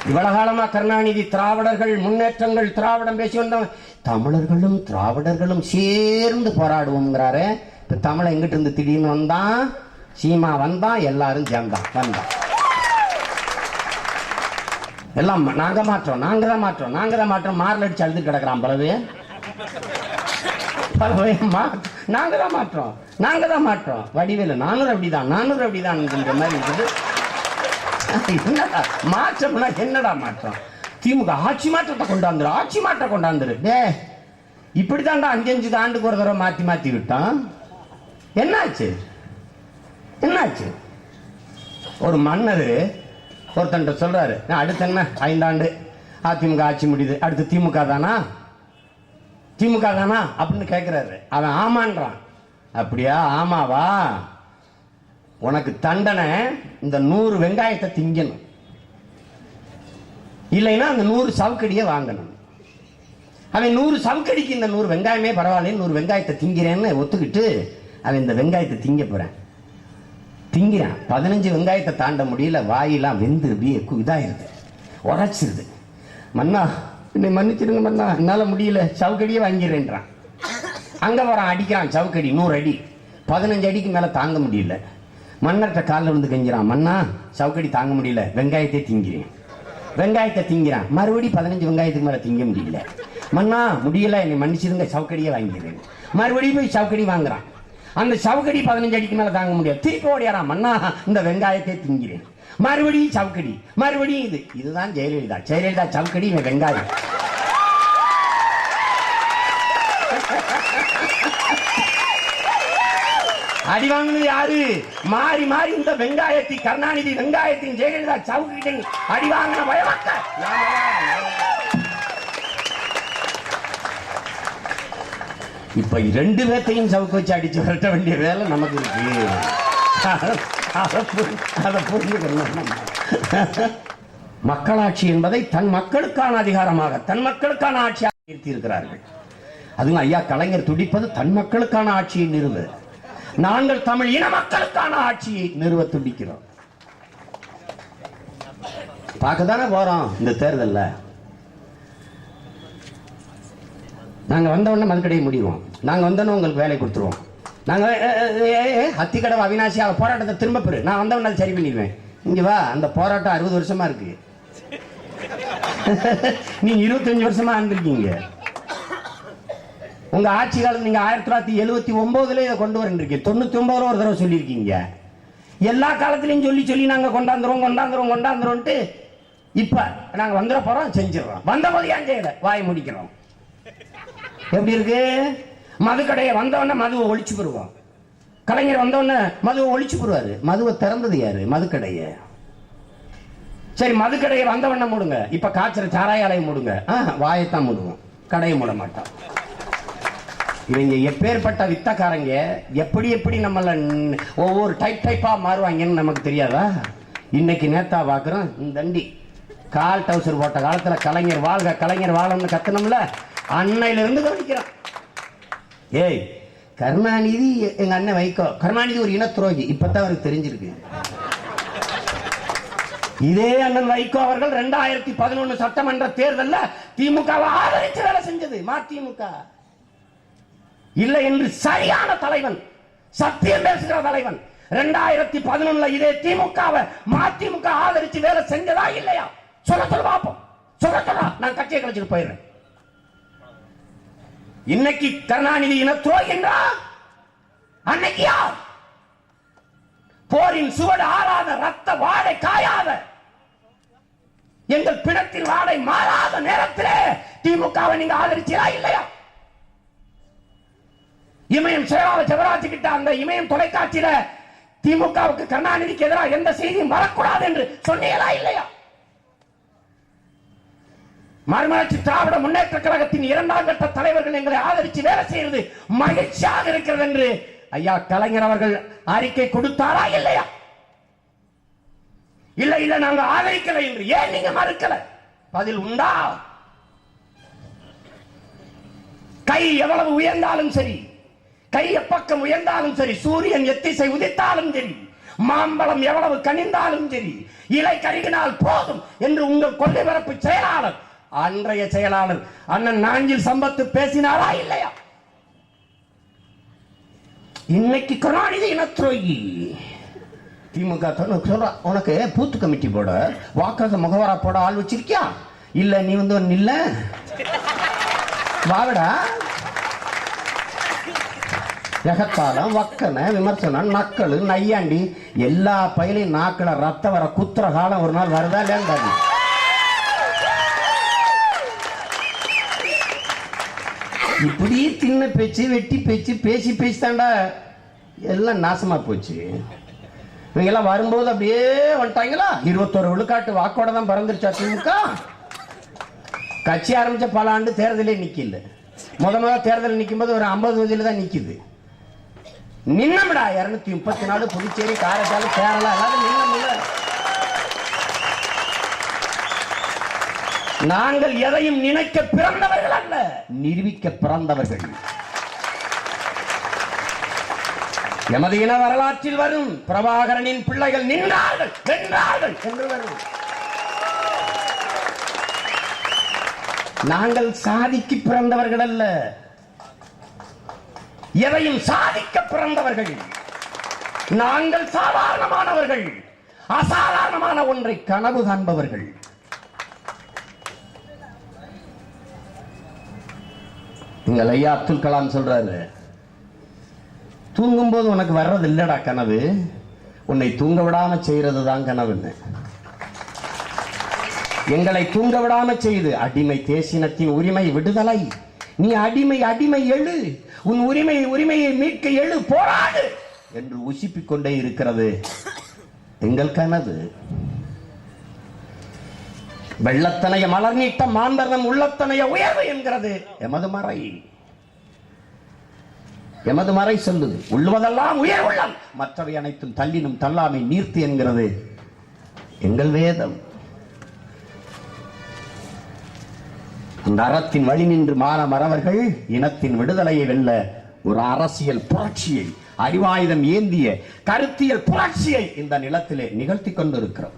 இவ்வளவு காலமா கருணாநிதி திராவிடர்கள் முன்னேற்றங்கள் திராவிடம் பேசி வந்தவன், தமிழர்களும் திராவிடர்களும் சேர்ந்து போராடுவோம்ங்கிறாரு. இப்ப தமிழ எங்கிட்டு இருந்து திடீர்னு வந்தான், சீமா வந்தான், எல்லாரும் சேர்ந்தான் வந்தான். எல்லாம் நாங்க மாற்றோம், நாங்க தான் மாற்றோம், நாங்க தான் மாற்றோம். மாறல் அடிச்சு அழுது கிடக்குறான் பலவே நாங்க தான் மாற்றோம், நாங்க தான் மாற்றோம். வடிவேலு 400 அப்படிதான், 400 அப்படிதான் மாதிரி இருக்குது. என்னடா மாற்றம்னா என்னடா மாற்றம்? திமுக ஆட்சி மாற்றத்தை கொண்டாந்துரு, ஆட்சி மாற்றம் கொண்டாந்துரு. டே இப்படித்தான்டா 5-5 ஆண்டுக்கு ஒரு தடவை மாத்தி மாத்தி விட்டான். என்னாச்சு என்னாச்சு? ஒரு மன்னர் ஒருத்தன் சொல்றாரு, அடுத்த என்ன 5 ஆண்டு அதிமுக ஆட்சி முடியுது, அடுத்து திமுக தானா, திமுக தானா அப்படின்னு கேட்கிறாரு. அவன் ஆமான்றான். அப்படியா? ஆமாவா? உனக்கு தண்டனை இந்த 100 வெங்காயத்தை திங்கணும், இல்லைன்னா அந்த 100 சவுக்கடியை வாங்கணும். அவன் 100 சவுக்கடிக்கு இந்த 100 வெங்காயமே பரவாயில்ல, 100 வெங்காயத்தை திங்கிறேன்னு ஒத்துக்கிட்டு அவன் இந்த வெங்காயத்தை திங்க போறேன். திங்கிறான். 15 வெங்காயத்தை தாண்ட முடியல, வாயெல்லாம் வெந்து அப்படியே இதாயிருது, உரைச்சிருது. மன்னா என்னை மன்னிச்சிருங்க மன்னா, என்னால முடியல, சவுக்கடியே வாங்கிறேன்றான். அங்க வரான், அடிக்கிறான் சவுக்கடி 100 அடி. 15 அடிக்கு மேல தாங்க முடியல. மன்னர்கிட்ட காலில் வந்து கெஞ்சிறான், மன்னா சவுக்கடி தாங்க முடியல, வெங்காயத்தை திங்கிறேன். வெங்காயத்தை திங்கிறான். மறுபடியும் 15 வெங்காயத்துக்கு மேல திங்க முடியல. மன்னா முடியல, என்னை மன்னிச்சிருங்க, சவுக்கடியே வாங்கிறேன். மறுபடியும் போய் சவுக்கடி வாங்குறான். அந்த சவுக்கடி 15 அடிக்கு மேல தாங்க முடியாது. திருப்பி ஓடியாரான், மன்னா இந்த வெங்காயத்தை திங்கிறேன். மறுபடியும் சவுக்கடி, மறுபடியும் இதுதான் ஜெயலலிதா. ஜெயலலிதா சவுக்கடி, வெங்காயம். அடி வாங்கினது யாரு? மாறி மாறி இந்த வெங்காயத்தை, கருணாநிதி வெங்காயத்தின், ஜெயலலிதா சவுக்கடி அடி வாங்கின பயமாக்க. இப்ப 2 பேர்த்தையும் சவுக்கு வச்சு அடிச்சு விரட்ட வேண்டிய வேலை நமக்கு இருக்கு. அதை புரிஞ்சுக்கணும். மக்களாட்சி என்பதை தன் மக்களுக்கான அதிகாரமாக, தன் மக்களுக்கான ஆட்சியாக நிறுத்தி இருக்கிறார்கள். அதுவும் ஐயா கலைஞர் துடிப்பது தன் மக்களுக்கான ஆட்சியை நிறுவ. நாங்கள் தமிழ் இன மக்களுக்கான ஆட்சியை நிறுவ துடிக்கிறோம். பார்க்கத்தானே போறோம். இந்த தேர்தல்ல நாங்க வந்தவொடனே மதுக்கடையை முடிவோம், நாங்க வந்தோன்னு உங்களுக்கு வேலை கொடுத்துருவோம், நாங்க அத்திக்கடவை அவினாசி போராட்டத்தை திரும்ப பெறு, நான் வந்தவொடனே சரி பண்ணிடுவேன். இங்க வா, அந்த போராட்டம் 60 வருஷமா இருக்கு, நீங்க 25 வருஷமா இருந்திருக்கீங்க. உங்க ஆட்சி காலத்தில் நீங்க 1979 இதை கொண்டு வரீங்க, 99 ஒரு தடவை சொல்லியிருக்கீங்க. எல்லா காலத்திலையும் சொல்லி சொல்லி நாங்க கொண்டாந்துருவோம். இப்ப நாங்க வந்துட போறோம், செஞ்சிடறோம். வந்த போது ஏன் செய்யல? வாய் முடிக்கிறோம். எப்படி இருக்கு? மதுக்கடையை வந்தவொடனே மதுவை ஒழிச்சு போடுவோம். கலைஞர் வந்தவொடனே மதுவை ஒழிச்சு போடுவாரு. மதுவை திறந்தது யாரு? மதுக்கடைய. சரி, மதுக்கடையை வந்தவொடனே மூடுங்க. இப்ப காய்ச்சல் சாராய ஆலையை மூடுங்க. வாயத்தான் மூடுவோம், கடையை மூட மாட்டோம். இவங்க எப்பேற்பட்ட வித்தக்காரங்க, எப்படி எப்படி நம்மள ஒவ்வொரு டைப்பா மாறுவாங்கன்னு நமக்கு தெரியாதா? இன்னைக்கு நேத்தா பாக்குறோம், இந்த தண்டி கால் டவுசர் போட்ட காலத்துல கலைஞர் வாழ்க கலைஞர் வாழன்னு கத்தனம்ல, அன்னையில இருந்து கவனிக்கிறான். ஏய், கருணாநிதி எங்க அண்ணன் வைகோ, கருணாநிதி ஒரு இன துரோகி, இப்பதான் அவருக்கு தெரிஞ்சிருக்கு. இதே அண்ணன் வைகோ அவர்கள் 2011 சட்டமன்ற தேர்தல்ல திமுகவை ஆதரித்து வேலை செஞ்சது மதிமுக இல்லை என்று சரியான தலைவன், சத்தியம் பேசுகிற தலைவன் 2011 இதே திமுகவை மதிமுக ஆதரித்து வேலை செஞ்சதா இல்லையா? சொல்ல பார்ப்போம். சொல்ல நான் கட்சியை கழிச்சுட்டு போயிடுறேன். இன்னைக்கு கருணாநிதி இன துரோகி என்றால் அன்னைக்கு யார்? போரின் சுவடு ஆறாத, ரத்த வாடை காயாத, எங்கள் பிணத்தில் வாடை மாறாத நேரத்திலே திமுகவை நீங்க ஆதரிச்சீரா இல்லையா? இமயம் சேவாவை சிவராஜ் கிட்ட அந்த இமயம் தொலைக்காட்சியில திமுகவுக்கு கருணாநிதிக்கு எதிராக எந்த செய்தியும் வரக்கூடாது என்று சொன்னீங்களா இல்லையா? மறுமலர்ச்சி திராவிட முன்னேற்ற கழகத்தின் 2ஆம் கட்ட தலைவர்கள் எங்களை ஆதரித்து வேலை செய்வது மகிழ்ச்சியாக இருக்கிறது என்று ஐயா கலைஞர் அவர்கள் அறிக்கை கொடுத்தாரா இல்லையா? இல்ல நாங்க ஆதரிக்கல என்று ஏன் நீங்க மறுக்கல? பதில் உண்டா? கை எவ்வளவு உயர்ந்தாலும் சரி, கை எப்பக்கம் உயர்ந்தாலும் சரி, சூரியன் எத்திசை உதித்தாலும் சரி, மாம்பழம் எவ்வளவு கனிந்தாலும் சரி, இலை கருகினால் போதும் என்று உங்கள் கொள்கை பரப்பு செயலாளர், அன்றைய செயலாளர் அண்ணன் நாஞ்சில் சம்பத்து பேசினாரா இல்லையா? இன்னைக்கு கருணாநிதி இனத்துரோகி. திமுக சொல்ற, உனக்கு பூத்து கமிட்டி போட, வாக்காளர் முகவரா போட ஆள் வச்சிருக்கியா? இல்ல, நீ வந்து ஒன்னு இல்ல வாடா. எகத்தாலம், வக்கனை, விமர்சனம், நக்கலு, நையாண்டி எல்லா பயிலையும் நாக்கள ரத்த வர குத்துற காலம் ஒரு நாள் வருதா இல்லையா? இப்படி தின்ன பேச்சு, வெட்டி பேச்சு, பேசி பேசி தாண்டா எல்லாம் நாசமா போச்சு. இவங்க எல்லாம் வரும்போது அப்படியே வந்துட்டாங்களா? 21 விழுக்காட்டு வாக்கோட தான் பறந்துருச்சா திமுக? கட்சி ஆரம்பிச்ச பல ஆண்டு தேர்தலே நிக்கல. முதல் தேர்தல் நிக்கும் போது ஒரு 50 தொகுதியில தான் நிக்குது. நின்னம்டா 234 புதுச்சேரி, காரைக்கால், கேரளா எல்லாரும் நின்னமில்ல. நாங்கள் எதையும் நினைக்க பிறந்தவர்கள் அல்ல, நிரூபிக்க பிறந்தவர்கள். எமது இன வரலாற்றில் வரும் பிரபாகரனின் பிள்ளைகள் நின்றார்கள், வென்றார்கள் என்று வரும். நாங்கள் சாதிக்கு பிறந்தவர்கள் அல்ல, எதையும் சாதிக்க பிறந்தவர்கள். நாங்கள் சாதாரணமானவர்கள், அசாதாரணமான ஒன்றை கனவு காண்பவர்கள். எங்கள் ஐயா அப்துல் கலாம் சொல்றாரு, தூங்கும் போது உனக்கு வர்றது இல்லடா கனவு, உன்னை தூங்க விடாம செய்யறது தான் கனவுன்னு. எங்களை தூங்க விடாம செய்து அடிமை தேசினத்தின் உரிமை விடுதலை. நீ அடிமை எழு, உன் உரிமையை மீட்க எழு, போராடு என்று உசிப்பிக் கொண்டே இருக்கிறது எங்கள் கனவு. வெள்ளத்தனைய மலர் நீட்ட மாந்தர்தம் உள்ளத்தனைய உயர்வு என்கிறது எமது மறை. எமது மறை சொல்லுது, உள்ளுவதெல்லாம் உயர் உள்ளம், மற்றவை அனைத்தும் தள்ளினும் தள்ளாமை நீர்த்து என்கிறது எங்கள் வேதம். அந்த அறத்தின் வழி நின்று மாற மறவர்கள் இனத்தின் விடுதலையை வெல்ல ஒரு அரசியல் புரட்சியை, அறிவாயுதம் ஏந்திய கருத்தியல் புரட்சியை இந்த நிலத்திலே நிகழ்த்தி கொண்டிருக்கிறோம்.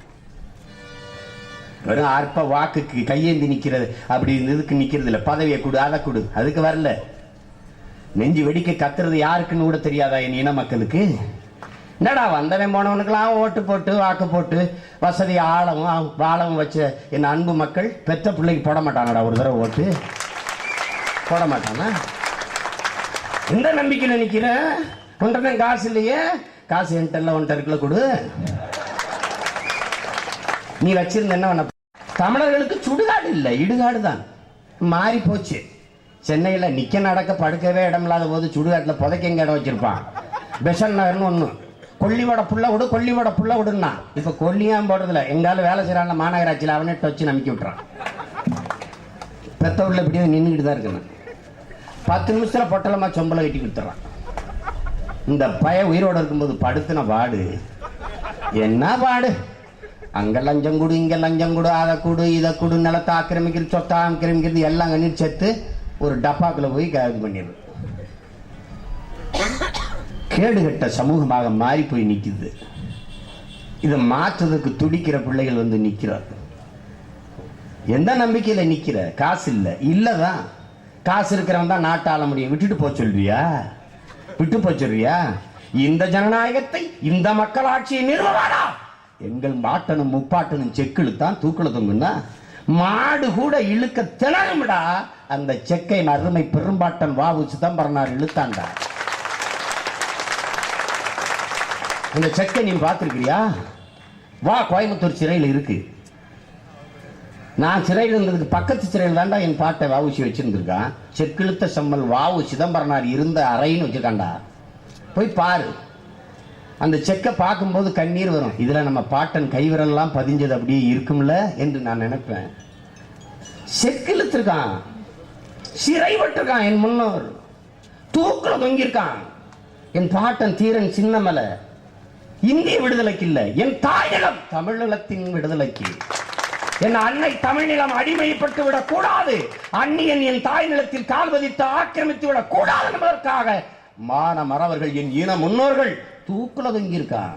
வெறும் அற்ப வாக்குக்கு கையேந்தி நிக்கிறது அப்படி இதுக்கு நிக்கிறது இல்ல. பதவியை கொடு, அதை கொடு, அதுக்கு வரல. நெஞ்சு வெடிக்க கத்துறது யாருக்குன்னு கூட தெரியாதா என் இன மக்களுக்கு? என்னடா வந்தவன் போனவனுக்கெல்லாம் ஓட்டு போட்டு வாக்கு போட்டு வசதி ஆழமும் வாழவும் வச்ச என் அன்பு மக்கள் பெற்ற பிள்ளைக்கு போட மாட்டானடா ஒரு தடவை ஓட்டு? போட மாட்டானா? எந்த நம்பிக்கையில் நிக்கிற? ஒன்றரை காசு இல்லையே, காசு என்கிட்ட 1 கிலோ கொடு. நீ வச்சிருந்த என்ன பண்ண? தமிழர்களுக்கு சுடுகாடு இல்லை, இடுகாடு தான். மாறி போச்சு. சென்னையில் நிக்க நடக்க படுக்கவே இடம் இல்லாத போது சுடுகாட்டில் புதைக்க இடம் வச்சிருப்பான். பெசன் நகர்னு ஒன்று, கொல்லிவோட புள்ள விடு, கொல்லிவோட புள்ள விடுன்னா. இப்ப கொல்லியாம் போடுறதுல எங்கால வேலை செய்யறாங்க மாநகராட்சியில், அவனே வச்சு நம்பிக்கை விட்டுறான். பெத்த உள்ள இப்படியே நின்றுக்கிட்டு தான் இருக்கணும். 10 நிமிஷத்துல பொட்டலமா சொம்பளை வெட்டி கொடுத்துறான். இந்த பய உயிரோடு இருக்கும்போது படுத்துன பாடு என்ன பாடு? அங்க லஞ்சம் கொடு, இங்க லஞ்சம் கொடு, அதை கொடு, இதை கொடு, நிலத்தை ஆக்கிரமிக்கிறது, சொத்தை ஆக்கிரமிக்கிறது, எல்லாம் கண்ணீர் சேர்த்து ஒரு டப்பாக்குள்ள போய் இது பண்ணிடுது. கேடுகட்ட சமூகமாக மாறி போய் நிக்குது. இதை மாற்றுறதுக்கு துடிக்கிற பிள்ளைகள் வந்து நிக்கிறார். எந்த நம்பிக்கையில நிக்கிற? காசு இல்ல, இல்லதான். காசு இருக்கிறவன் தான் நாட்டை ஆள முடியும். விட்டுட்டு போக சொல்றியா? விட்டு போச்சுறியா? இந்த ஜனநாயகத்தை, இந்த மக்கள் ஆட்சியை நிறுவவாடா. எங்கள் மாட்டனும் முப்பாட்டனும் செக்கிழுத்தான் தூக்குல தொங்குன்னா மாடு கூட இழுக்க திணறும்டா. அந்த செக்கை அருமை பெரும்பாட்டன் வாவு சிதம்பரனார் இழுத்தாண்டா. இந்த செக்கை நீ பார்த்திருக்கிறியா? வா, கோயம்புத்தூர் சிறையில் இருக்கு. நான் சிறையில் இருந்ததுக்கு பக்கத்து சிறையில் தாண்டா என் பாட்டை வாவுசி வச்சிருந்திருக்கான். செக்கிழுத்த செம்மல் வாவு சிதம்பரனார் இருந்த அறைன்னு வச்சிருக்காண்டா. போய் பாரு. அந்த செக்கை பார்க்கும்போது கண்ணீர் வரும். இதுல நம்ம பாட்டன் கைவிரல்லாம் பதிஞ்சது அப்படியே இருக்கும்ல என்று நான் நினைப்பேன். செக்கிழுத்திருக்கான், சிறைப்பட்டிருக்கான். என் முன்னோர் தூக்குல தொங்கியிருக்கான். என் பாட்டன் தீரன் சின்னமலை இந்திய விடுதலைக்கு இல்ல, என் தாய்நிலம் தமிழீழத்தின் விடுதலைக்கு. என் அன்னை தமிழ்நிலம் அடிமைப்பட்டு விடக் கூடாது, அந்நியன் என் தாய் நிலத்தில் கால் பதித்து ஆக்கிரமித்து விடக் கூடாது என்பதற்காக மான மறவர்கள் என் இன முன்னோர்கள் தூக்குல தொங்கியிருக்கான்.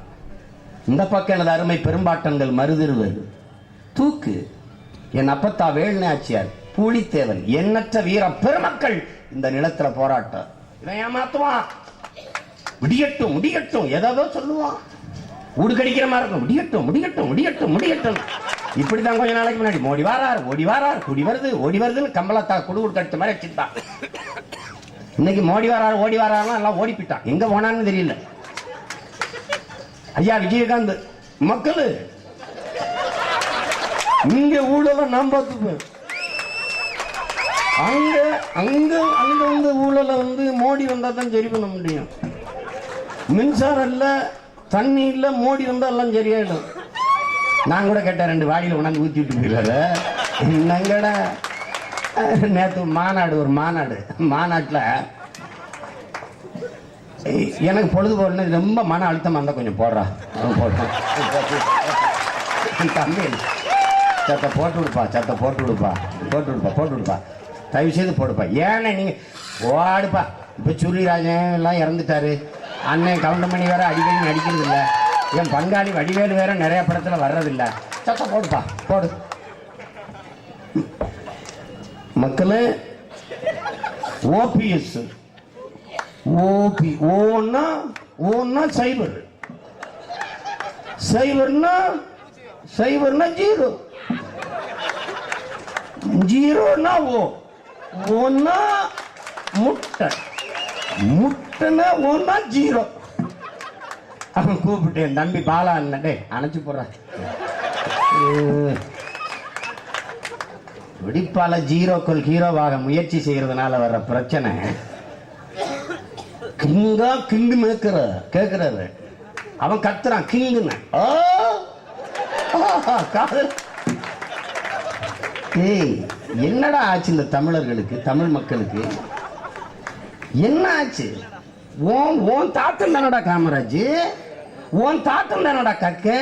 இந்த பக்கம் எனது அருமை பெரும்பாட்டன்கள் மருதிருவர் தூக்கு, என் அப்பத்தா வேல்நாச்சியார், பூலித்தேவன், எண்ணற்ற வீர பெருமக்கள் இந்த நிலத்துல போராட்டம். இவன் ஏமாத்துவான், முடியட்டும் முடியட்டும் ஏதோ சொல்லுவான், ஊடு கடிக்கிற மாதிரி இருக்கும், முடியட்டும் முடியட்டும் முடியட்டும் முடியட்டும். இப்படிதான் கொஞ்ச நாளைக்கு முன்னாடி மோடி வாரார் ஓடி வாரார், குடி வருது ஓடி வருதுன்னு கம்பளத்தா குடு கடிச்ச மாதிரி வச்சுட்டான். இன்னைக்கு மோடி வாரார் ஓடி வாரார் எல்லாம் ஓடி போயிட்டான், எங்க போனான்னு தெரியல. ஐயா விஜயகாந்த், மக்கள் இங்க ஊழல நான் பார்த்துப்பேன், அங்க அங்க அங்க வந்து ஊழல வந்து மோடி வந்தா தான் சரி பண்ண முடியும். மின்சாரம் இல்ல, தண்ணி இல்ல, மோடி வந்தா எல்லாம் சரியாயிடும். நான் கூட கேட்டேன், 2 வாடியில் உணர்ந்து ஊத்தி விட்டு போயிடல. என்னங்கடா நேற்று மாநாடு, ஒரு மாநாட்டில் எனக்கு பொழுது போடணும், ரொம்ப மன அழுத்தமாக இருந்தால் கொஞ்சம் போடுறா போட்டோம். தம்பி சத்த போட்டு விடுப்பா, தயவு செய்து போடுப்பா. ஏன்னா நீங்க ஓடுப்பா. இப்போ சுருளிராஜன் எல்லாம் இறந்துட்டாரு, அண்ணன் கவுண்டமணி வேற அடிக்கடி நடிக்கிறது இல்லை, என் பங்காளி வடிவேலு வேற நிறைய படத்துல வர்றதில்லை. சத்த போடுப்பா போடு. மக்களே, ஓபிஎஸ் ஓன்னா சைபர், சைபர்னா ஜீரோ, ஜீரோனா ஓன்னா முட்டை, முட்டைனா ஓன்னா ஜீரோ. அவன் கூப்பிட்டு நம்பி பாலா டே அணைச்சு போடுறான். வெடிப்பால ஜீரோக்கள் ஹீரோவாக முயற்சி செய்யறதுனால வர்ற பிரச்சனை. கிங்கா கிங்கு கேக்குறது, அவன் கத்துறான் கிங்குன்னு. என்னடா ஆச்சு இந்த தமிழர்களுக்கு, தமிழ் மக்களுக்கு என்ன ஆச்சு? ஓன் தாத்தன் தானடா காமராஜ், ஓன் தாத்தன் தானடா கக்க,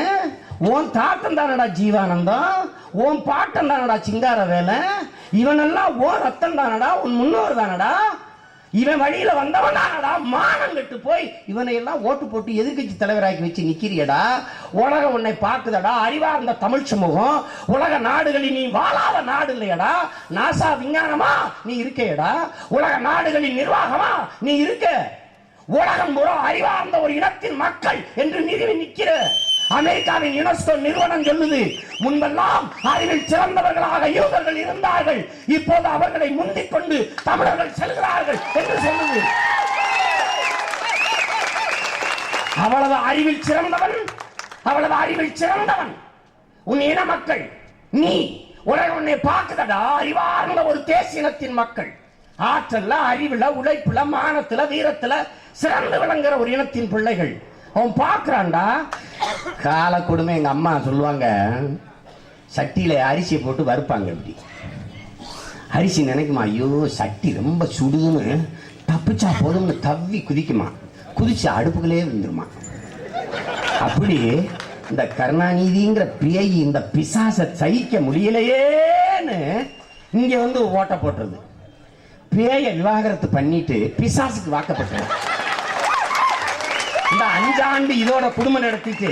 ஓன் தாத்தன் தானடா ஜீவானந்தம், ஓன் பாட்டன் தானடா சிங்கார வேலை, இவனெல்லாம் ஓ ரத்தம் தானடா, உன் முன்னோர் தானடா, இவன் வழியில வந்தவன் தானடா. மானம் கெட்டு போய் இவனை எல்லாம் ஓட்டு போட்டு எதிர்கட்சி தலைவராக்கி வச்சு நிக்கிறியடா. உலகம் உன்னை பார்க்குதடா, அறிவார்ந்த தமிழ் சமூகம். உலக நாடுகளில் நீ வாழாத நாடு இல்லையடா. நாசா விஞ்ஞானமா நீ இருக்கேடா, உலக நாடுகளின் நிர்வாகமா நீ இருக்க, உலகம் பூரா அறிவார்ந்த ஒரு இனத்தின் மக்கள் என்று நிறுவி நிற்கிற அமெரிக்காவின் யுனெஸ்கோ நிறுவனம் சொல்லுது, முன்பெல்லாம் அறிவில் சிறந்தவர்களாக யூதர்கள் இருந்தார்கள், இப்போது அவர்களை முந்திக் கொண்டு தமிழர்கள் செல்கிறார்கள் என்று சொல்லுது. அவ்வளவு அறிவில் சிறந்தவன், அவ்வளவு அறிவில் சிறந்தவன் உன் இன மக்கள். நீ உலகம் உன்னை பார்க்குதடா, அறிவார்ந்த ஒரு தேசியத்தின் மக்கள். ஆற்றல்ல, அறிவுல, உழைப்புல, மானத்துல, வீரத்துல சிறந்து விளங்குற ஒரு இனத்தின் பிள்ளைகள். அவன் பார்க்கிறான்டா. கால கொடுமை. எங்க அம்மா சொல்லுவாங்க, சட்டியில அரிசியை போட்டு வறுப்பாங்க. இப்படி அரிசி நினைக்குமா, ஐயோ சட்டி ரொம்ப சுடுதுன்னு, தப்பிச்சா போதும்னு தவ்வி குதிக்குமா, குதிச்சு அடுப்புகளே விழுந்துருமா. அப்படி இந்த கருணாநிதிங்கிற பேய், இந்த பிசாசை சகிக்க முடியலையேன்னு இங்க வந்து ஓட்ட போட்டுறது. பேய விவாகரத்து பண்ணிட்டு பிசாசுக்கு வாக்கப்பட்டது. இந்த 5 ஆண்டு இதோட குடும்பம் நடத்திட்டு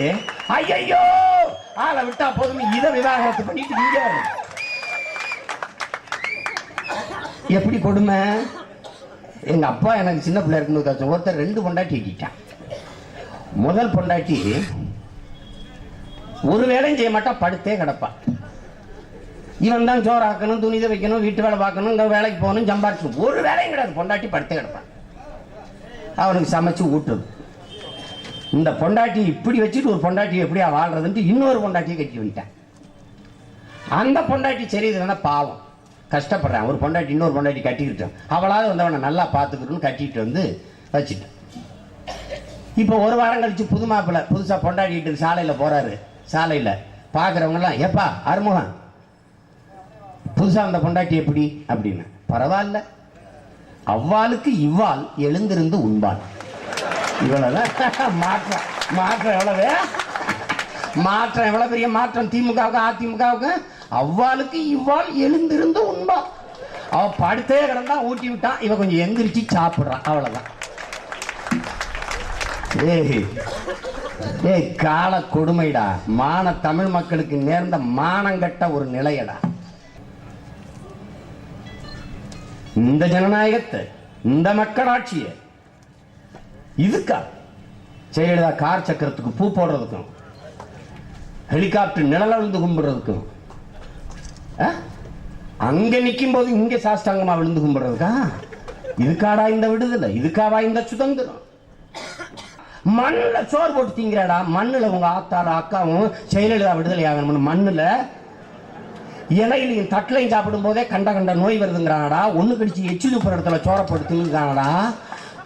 ஐயோ ஆளை விட்டா போதும் இதை விவாகரத்து பண்ணிட்டு இங்க எப்படி கொடுமை. எங்க அப்பா எனக்கு சின்ன பிள்ளை இருக்கும்போது ஒருத்தர் 2 பொண்டாட்டி கட்டிட்டான். முதல் பொண்டாட்டி ஒரு வேலையும் செய்ய மாட்டா, படுத்தே கிடப்பான். இவன் தான் சோறு ஆக்கணும், துணி வைக்கணும், வீட்டு வேலை பார்க்கணும், இந்த வேலைக்கு போகணும், சம்பாரிச்சு ஒரு வேலையும் கிடையாது. பொண்டாட்டி படுத்தே கிடப்பான். அவனுக்கு சமைச்சு ஊட்டுறது. இந்த பொண்டாட்டி இப்படி வச்சுட்டு ஒரு பொண்டாட்டி எப்படியா வாழ்றதுன்ட்டு இன்னொரு பொண்டாட்டியை கட்டி வந்துட்டேன். அந்த பொண்டாட்டி சரி இதுனா பாவம், கஷ்டப்படுறேன். ஒரு பொண்டாட்டி இன்னொரு பொண்டாட்டி கட்டிக்கிட்டேன், அவளாவது வந்து அவனை நல்லா பார்த்துக்கணும்னு கட்டிட்டு வந்து வச்சுட்டேன். இப்போ ஒரு வாரம் கழிச்சு புது மாப்பிள்ளை புதுசா பொண்டாட்டிட்டு சாலையில போறாரு. சாலையில பாக்குறவங்க எல்லாம், ஏப்பா அறுமுகம் புதுசா அந்த பொண்டாட்டி எப்படி அப்படின்னு. பரவாயில்ல, அவ்வாளுக்கு இவ்வாள் எழுந்திருந்து உண்பாள். இவ்வளவுதான் மாற்றம். மாற்றம் எவ்வளவு, மாற்றம் எவ்வளவு பெரிய மாற்றம் திமுகவுக்கு அதிமுகவுக்கு. அவ்வாளுக்கு இவ்வாள் எழுந்திருந்து உண்பா. அவ படுத்தே கிடந்தா ஊட்டி விட்டான், இவ கொஞ்சம் எந்திரிச்சு சாப்பிடுறான், அவ்வளவுதான். ஏய் கால கொடுமைடா, மான தமிழ் மக்களுக்கு நேர்ந்த மானங்கட்ட ஒரு நிலையடா. இந்த ஜனநாயகத்தை, இந்த மக்களாட்சியை இதுக்கா ஜெயலலிதா கார் சக்கரத்துக்கு பூ போடுறதுக்கும் ஹெலிகாப்டர் நிழல விழுந்து கும்பிடுறதுக்கும் அங்க நிக்கும் போது இங்க சாஷ்டாங்கமா விழுந்து கும்பிடுறதுக்கா? இதுக்காடா இந்த விடுதலை? இதுக்காவா இந்த சுதந்திரம்? மண்ணுல சோறு போட்டு திங்கிறாடா. மண்ணுல உங்க ஆத்தால அக்காவும் ஜெயலலிதா விடுதலை ஆகணும்னு மண்ணுல இலையிலையும் தட்டிலையும் சாப்பிடும் போதே கண்ட கண்ட நோய் வருதுங்கிறானடா. ஒண்ணு கடிச்சு எச்சு துப்புற இடத்துல சோற போட்டு திங்குறானடா.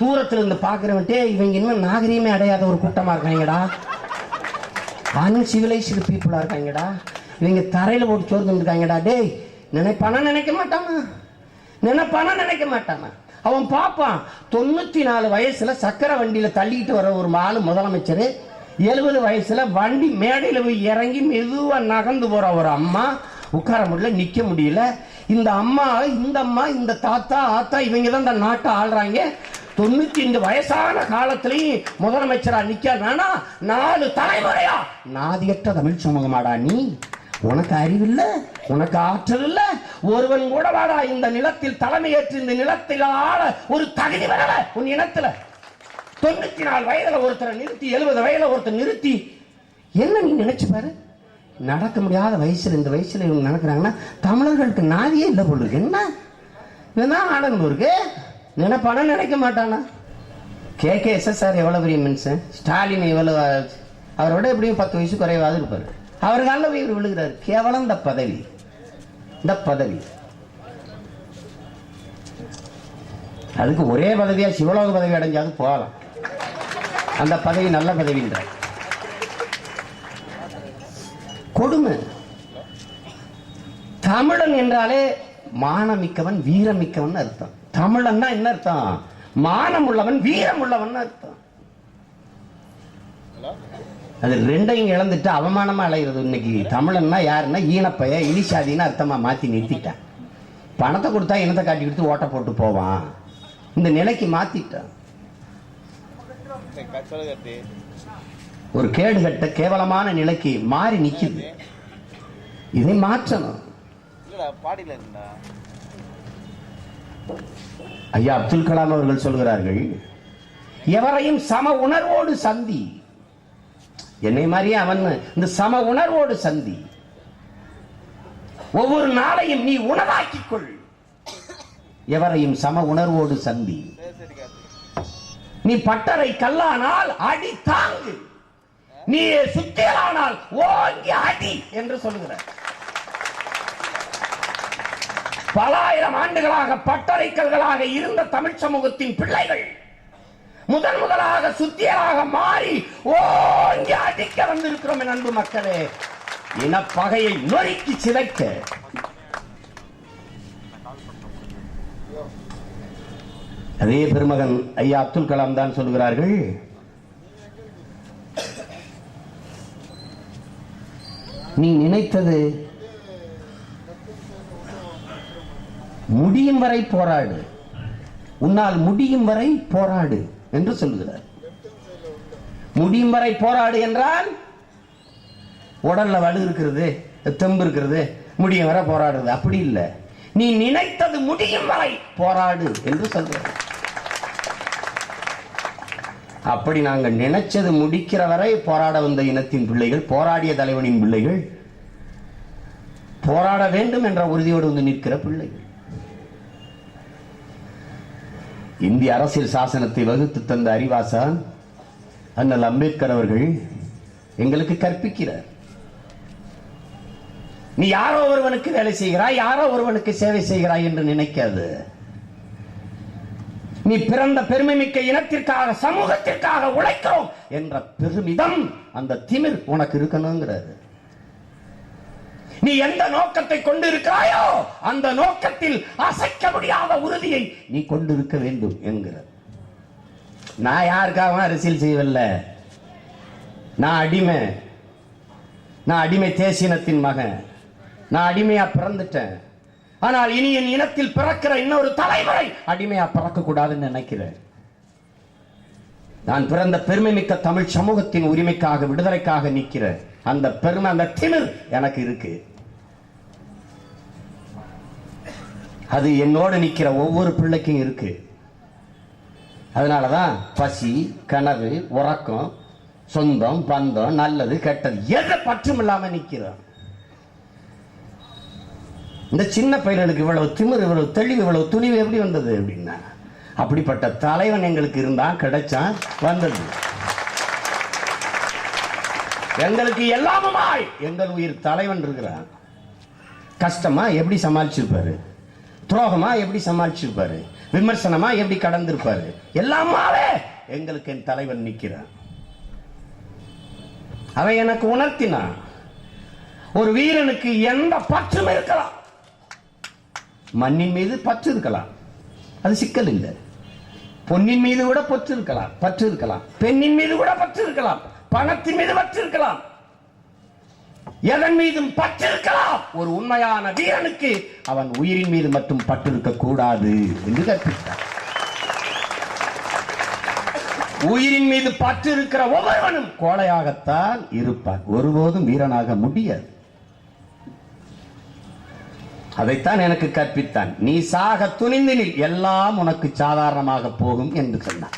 தூரத்துல இருந்து பாக்குறவன்ட்டே இவங்க இன்னும் நாகரீகமே அடையாத ஒரு கூட்டமா இருக்காங்கடா. அன்சிவிலைஸ்டு பீப்புளா இருக்காங்கடா. இவங்க தரையில போட்டு சோறு தின்னுருக்காங்கடா. டேய் நினைப்பானா? நினைக்க மாட்டானா? நினைப்பானா? நினைக்க மாட்டானா? அவன் பாப்பான் 94 வயசுல சக்கர வண்டியில தள்ளிட்டு வர ஒரு ஆளு முதலமைச்சர், 70 வயசுல வண்டி மேடையில போய் இறங்கி மெதுவா நகர்ந்து போற ஒரு அம்மா, உட்கார முடியல, நிக்க முடியல. இந்த அம்மா இந்த தாத்தா ஆத்தா இவங்க தான் இந்த நாட்டை ஆள்றாங்க. 95 வயசான காலத்திலையும் முதலமைச்சரா நிக்க 4 தலைமுறையா நாதியற்ற தமிழ் சமூகமாடா நீ? உனக்கு அறிவில்ல, உனக்கு ஆற்றல் இல்ல. ஒருவன் கூட வாடா இந்த நிலத்தில் தலைமையேற்று இந்த நிலத்தில் ஆள ஒரு தகுதி வரல உன் இனத்துல. 94 வயதுல ஒருத்தரை நிறுத்தி 70 வயதுல ஒருத்தர் நிறுத்தி என்ன நீ நினைச்சு பாரு. நடக்க முடியாத வயசுல இந்த வயசுல இவங்க நடக்கிறாங்கன்னா தமிழர்களுக்கு நாதியே இல்லை போல. என்ன இதுதான் ஆடம்பூருக்கு நினைப்பானா? நினைக்க மாட்டானா? KKSSR எவ்வளவு பெரிய மனுஷன், ஸ்டாலின் எவ்வளவு, அவரோட எப்படியும் 10 வயசு குறைவாது இருப்பாரு. அவர் காலில் போய் விழுகிறார். கேவலம் இந்த பதவி, இந்த பதவி. அதுக்கு ஒரே பதவியா சிவலோக பதவி அடைஞ்சாது போகலாம். அந்த பதவி நல்ல பதவின்ற கொடுமை. தமிழன் என்றாலே மானமிக்கவன் வீரமிக்கவன் அர்த்தம். தமிழன் என்ன அர்த்தம்? மானம் உள்ளவன் வீரம் உள்ளவன் அர்த்தம். அது ரெண்டையும் இழந்துட்டு அவமானமா அலைகிறது. இன்னைக்கு தமிழன்னா யாருன்னா ஈனப்பைய இலிசாதின்னு அர்த்தமா மாத்தி நிறுத்திட்டான். பணத்தை கொடுத்தா இனத்தை காட்டி கொடுத்து ஓட்ட போட்டு போவான். இந்த நிலைக்கு மாத்திட்டான். ஒரு கேடுகட்ட கேவலமான நிலைக்கு மாறி நிக்குது. இதை மாற்றணும். ஐயா அப்துல் கலாம் அவர்கள் சொல்கிறார்கள், எவரையும் சம உணர்வோடு சந்தி. என்னை மாதிரியே அவன் இந்த சம உணர்வோடு சந்தி. ஒவ்வொரு நாளையும் நீ உணவாக்கிக் கொள். எவரையும் சம உணர்வோடு சந்தி. நீ பட்டறை கல்லானால் அடி தாங்கு, நீ சுத்தியலானால் ஓங்கி அடி என்று சொல்லுகிறார். பல ஆயிரம் ஆண்டுகளாக பட்டறைக்கல்களாக இருந்த தமிழ் சமூகத்தின் பிள்ளைகள் முதலாக சுத்தியலாக மாறி ஓங்கி அடிக்க வந்திருக்கிறோம். என் அன்பு மக்களே, இனப்பகையை நொறுக்கி சிதைக்க. அதே பெருமகன் ஐயா அப்துல் கலாம் தான் சொல்கிறார்கள், நீ நினைத்தது முடியும் வரை போராடு, உன்னால் முடியும் வரை போராடு என்று சொல்லுகிறார். முடியும் வரை போராடு என்றால் உடல்ல வலு இருக்கிறது, தெம்பு இருக்கிறது, முடியும் வரை போராடுறது அப்படி இல்லை. நீ நினைத்தது முடியும் வரை போராடு என்று சொல்கிறார். அப்படி நாங்கள் நினைச்சது முடிக்கிற வரை போராட வந்த இனத்தின் பிள்ளைகள், போராடிய தலைவனின் பிள்ளைகள், போராட வேண்டும் என்ற உறுதியோடு வந்து நிற்கிற பிள்ளைகள். இந்திய அரசியல் சாசனத்தை வகுத்து தந்த அறிவாசான் அண்ணல் அம்பேத்கர் அவர்கள் எங்களுக்கு கற்பிக்கிறார். நீ யாரோ ஒருவனுக்கு வேலை செய்கிறாய், யாரோ ஒருவனுக்கு சேவை செய்கிறாய் என்று நினைக்காது. நீ பிறந்த பெருமை மிக்க இனத்திற்காக, சமூகத்திற்காக உழைக்கிறோம் என்ற பெருமிதம், அந்த திமிர் உனக்கு இருக்கணுங்கிறது. நீ எந்த நோக்கத்தை கொண்டு இருக்கிறாயோ அந்த நோக்கத்தில் அசைக்க முடியாத உறுதியை நீ கொண்டிருக்க வேண்டும் என்கிறார். நான் யாருக்காக அரசியல் செய்யவில்லை. நான் அடிமை தேசியனத்தின் மகன். நான் அடிமையா பிறந்துட்டேன். ஆனால் இனி என் இனத்தில் பிறக்கிற இன்னொரு தலைமுறை அடிமையா பிறக்க கூடாதுன்னு நினைக்கிறேன். நான் பிறந்த பெருமை மிக்க தமிழ் சமூகத்தின் உரிமைக்காக, விடுதலைக்காக நிற்கிற அந்த பெருமை, அந்த திமிர் எனக்கு இருக்கு. அது என்னோடு நிற்கிற ஒவ்வொரு பிள்ளைக்கும் இருக்கு. அதனாலதான் பசி, கனவு, உறக்கம், சொந்தம், பந்தம், நல்லது கெட்டது எதை பற்றும் இல்லாம நிற்கிறோம். இந்த சின்ன பையனுக்கு இவ்வளவு திமிர், இவ்வளவு தெளிவு, இவ்வளவு துணிவு எப்படி வந்தது அப்படின்னா, அப்படிப்பட்ட தலைவன் எங்களுக்கு இருந்தான், கிடைச்சான், வந்தது. எங்களுக்கு எல்லாமுமாய் எங்கள் உயிர் தலைவன் இருக்கிறான். கஷ்டமா எப்படி சமாளிச்சிருப்பாரு, துரோகமா எப்படி சமாளிச்சிருப்பாரு, விமர்சனமா எப்படி கடந்திருப்பாரு, எல்லாமாவே எங்களுக்கு என் தலைவன் நிற்கிறான். அவன் எனக்கு உணர்த்தினான், ஒரு வீரனுக்கு எந்த பற்றும் இருக்கலாம், மண்ணின் மீது பற்று இருக்கலாம், அது சிக்கல் இல்லை. பொன்னின் மீது கூட பற்று இருக்கலாம், பெண்ணின் மீது கூட பற்று இருக்கலாம், பணத்தின் மீது பற்று இருக்கலாம், எதன் மீதும் பற்று இருக்கலாம். ஒரு உண்மையான வீரனுக்கு அவன் உயிரின் மீது மட்டும் பற்று இருக்க கூடாது என்று கற்பித்தார். உயிரின் மீது பற்று இருக்கிற ஒவ்வொருவனும் கோழையாகத்தான் இருப்பான், ஒருபோதும் வீரனாக முடியாது. அதைத்தான் எனக்கு கற்பித்தான். நீ சாக துணிந்தினில் எல்லாம் உனக்கு சாதாரணமாக போகும் என்று சொன்னான்.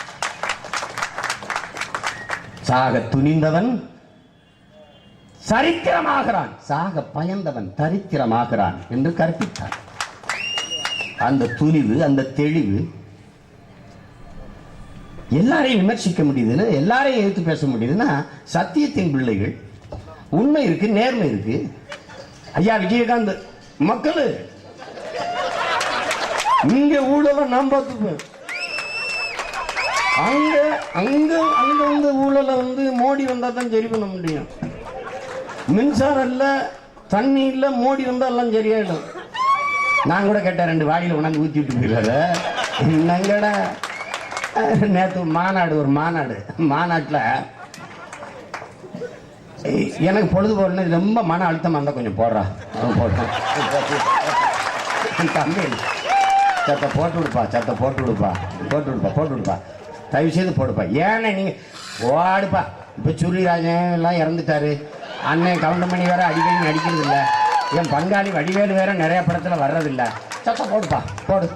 சாக துணிந்தவன் சரித்திரமாகிறான், சாக பயந்தவன் தரித்திரமாகிறான் என்று கற்பித்தான். அந்த துணிவு, அந்த தெளிவு, எல்லாரையும் விமர்சிக்க முடியுதுன்னு, எல்லாரையும் எடுத்து பேச முடியுதுன்னா சத்தியத்தின் பிள்ளைகள். உண்மை இருக்கு, நேர்மை இருக்கு. ஐயா விஜயகாந்த் மக்கள் இங்க ஊழல நாம் பார்த்துப்போம், அங்க அங்க அங்க வந்து ஊழல வந்து மோடி வந்தா தான் சரி பண்ண முடியும். மின்சாரம் இல்ல, தண்ணி இல்ல, மோடி வந்தா எல்லாம் சரியாயிடும். நான் கூட கேட்டேன், 2 வாடியில் உணர்ந்து ஊத்தி விட்டு போயிடாத. என்னங்கட நேற்று ஒரு மாநாட்டுல எனக்கு பொழுது போடணும், ரொம்ப மன அழுத்தம் வந்தா கொஞ்சம் போடுறா, போட்டேன். தம்பி சத்த போட்டு விடுப்பா, தயவு செய்து போடுப்பா. ஏன்னா நீங்க ஓடுப்பா. இப்ப சுருளிராஜன் எல்லாம் இறந்துட்டாரு, அண்ணன் கவுண்டமணி வேற அடிக்கடி நடிக்கிறது இல்ல, என் பங்காளி வடிவேலு வேற நிறைய படத்துல வர்றதில்ல. சத்த போடுப்பா, போடு.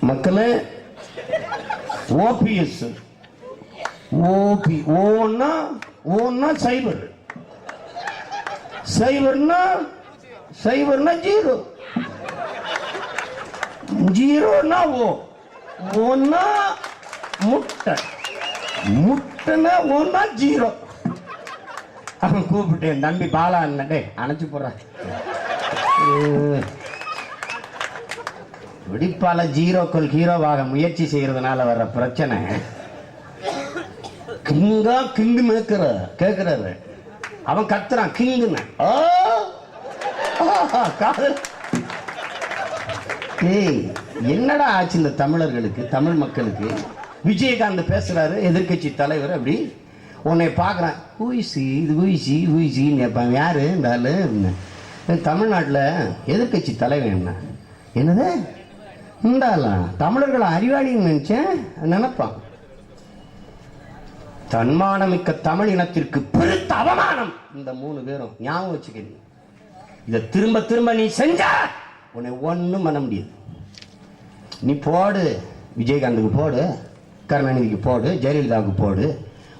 மக்களே, ஓபிஎஸ் ஓபி ஓன்னா சைபர், சைபர்னா ஜீரோ, ஜீரோனா ஓன்னா முட்டை, முட்டைனா ஓன்னா ஜீரோ. அவன் கூப்பிட்டேன், தம்பி பாலா டே அணைச்சு போடுற, விடிப்பால ஜீரோக்கள் ஹீரோவாக முயற்சி செய்யறதுனால வர்ற பிரச்சனை. கிங்கா கிங்கு மேக்கிற கேக்குறாரு, அவன் கத்துறான் கிங்குன்னு. என்னடா ஆச்சு இந்த தமிழர்களுக்கு, தமிழ் மக்களுக்கு? விஜயகாந்த் பேசுறாரு, எதிர்கட்சி தலைவர். அப்படி உன்னை பாக்குறான், ஊசி யாரு இந்த ஆளு? தமிழ்நாட்டில் எதிர்கட்சி தலைவர் என்ன? என்னது இந்தாலாம் தமிழர்களை அறிவாளின்னு நினைச்சேன் நினைப்பான். தன்மானமிக்க தமிழ் இனத்திற்கு பெருத்த அவமானம் இந்த 3 பேரும். ஞாபகம் வச்சுக்க, இதை திரும்ப திரும்ப நீ செஞ்சா உன்னை ஒண்ணும் பண்ண முடியாது. நீ போடு, விஜயகாந்துக்கு போடு, கருணாநிதிக்கு போடு, ஜெயலலிதாவுக்கு போடு,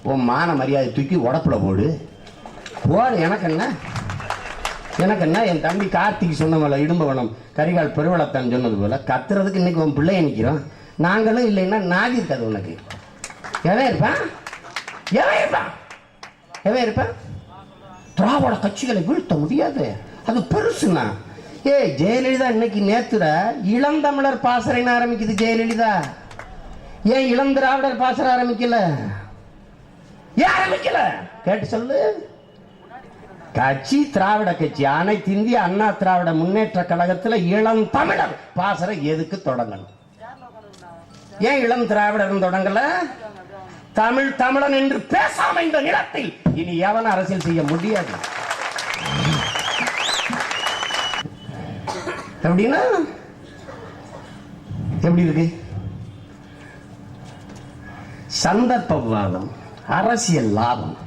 உன் மான மரியாதை தூக்கி உடப்புல போடு. எனக்கு என்ன என் தம்பி கார்த்திக் சொன்ன போல, இடும்பவனம் கரிகால் பெருவளத்தான் சொன்னது போல கத்துறதுக்கு இன்னைக்கு உன் பிள்ளைய நிற்கிறோம். நாங்களும் இல்லைன்னா நாதி இருக்காது உனக்கு. எவன் இருப்பான்? திராவிட கட்சிகளை வீழ்த்த முடியாது, அது பெருசுனா. ஜெயலலிதா இன்னைக்கு நேத்துட இளந்தமிழர் பாசறைன்னு ஆரம்பிக்குது ஜெயலலிதா. ஏன் இளம் திராவிடர் பாசற ஆரம்பிக்கல? ஏன் ஆரம்பிக்கல கேட்டு சொல்லு. கட்சி திராவிட கட்சி, அனைத்து இந்திய அண்ணா திராவிட முன்னேற்ற கழகத்தில் இளம் தமிழர் பாசறை எதுக்கு தொடங்கணும்? ஏன் இளம் திராவிடர் தொடங்கல? தமிழன் என்று பேசாம இந்த நிலத்தில் இனி எவன் அரசியல் செய்ய முடியாது. எப்படின்னா எப்படி இருக்கு? சந்தர்ப்பவாதம், அரசியல் லாபம்,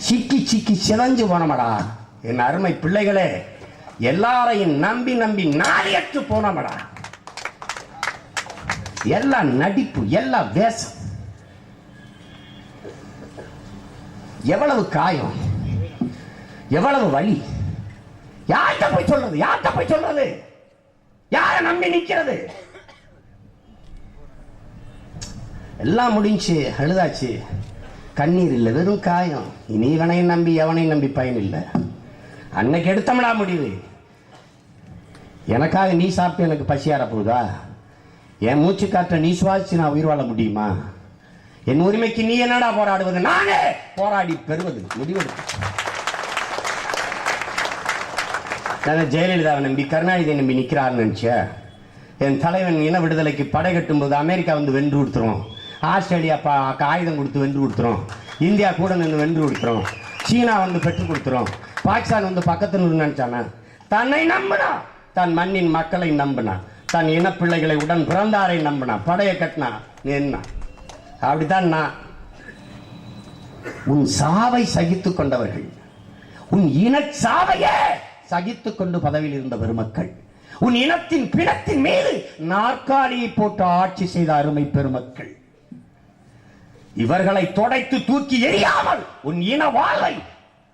சிக்கி சிக்கி சிதஞ்சு போனமடா என் அருமை பிள்ளைகளே. எல்லாரையும் நம்பி நம்பி நாளையற்று போனமடா. எல்லாம் நடிப்பு, எல்லாம் வேஷம். எவ்வளவு காயம், எவ்வளவு வலி. யார்கிட்ட போய் சொல்றது, யார்கிட்ட போய் சொல்றது, யாரை நம்பி நிக்கிறது? எல்லாம் முடிஞ்சு, அழுதாச்சு, கண்ணீர் இல்லை, வெறும் காயம். இனி இவனையும் நம்பி எவனையும் நம்பி பயன் இல்லை. அன்னைக்கு எடுத்தோம்டா முடிவு. எனக்காக நீ சாப்பிட்டு எனக்கு பசியார போகுதா? என் மூச்சு காற்ற நீ சுவாசிச்சு நான் உயிர் வாழ முடியுமா? என் உரிமைக்கு நீ என்னடா போராடுவது? நானே போராடி பெறுவது. முடிவெடுத்து ஜெயலலிதாவை நம்பி கருணாநிதியை நம்பி நிற்கிறான்னு நினைச்ச. என் தலைவன் இன விடுதலைக்கு படை கட்டும் போது அமெரிக்கா வந்து வென்று கொடுத்துரும், ஆஸ்திரேலியா ஆயுதம் கொடுத்து வென்று கொடுத்துரும், இந்தியா கூட நின்று வென்று கொடுத்துரும், சீனா வந்து பெற்றுக் கொடுத்துரும், பாகிஸ்தான் வந்து பக்கத்தில் நினைச்சானா? தன்னை நம்பினா, தன் மண்ணின் மக்களை நம்பினா, தன் இனப்பிள்ளைகளை உடன் பிறந்தாரை நம்பினா, படையை கட்டினா. என்ன அப்படித்தான் நான். உன் சாவை சகித்துக் கொண்டவர்கள், உன் இன சாவையே சகித்துக் கொண்டு பதவியில் இருந்த பெருமக்கள், உன் இனத்தின் பிணத்தின் மீது நாற்காலியை போட்டு ஆட்சி செய்த அருமை பெருமக்கள், இவர்களை தொடைத்து தூக்கி எறியாமல் உன் இன வாழ்வை,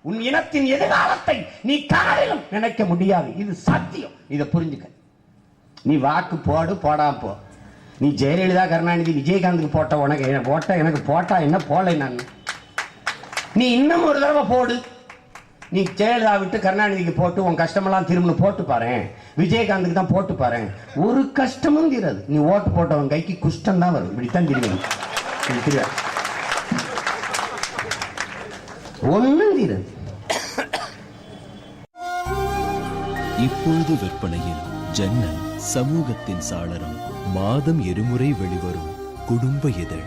உன் இனத்தின் எதிர்காலத்தை நீ கனவிலும் நினைக்க முடியாது. இது சத்தியம். இதை புரிஞ்சுக்க. நீ வாக்கு போடு, போடாம போ. நீ ஜெயலலிதா, கருணாநிதி, விஜயகாந்துக்கு போட்ட உனக்கு போட்ட, எனக்கு போட்டா என்ன, போல நான். நீ இன்னும் ஒரு தடவை போடு. நீ ஜெயலலிதா விட்டு கருணாநிதிக்கு போட்டு உன் கஷ்டமெல்லாம் திரும்ப போட்டு பாரு, விஜயகாந்துக்கு தான் போட்டு பாரு, ஒரு கஷ்டமும் தீராது. நீ ஓட்டு போட்டவன் கைக்கு குஷ்டம் தான் வரும். இப்படித்தான் தெரியும். ஒன்னும் தீராது. இப்பொழுது விற்பனையில் ஜன்னல், சமூகத்தின் சாளரம், மாதம் இருமுறை வெளிவரும் குடும்ப இதழ்.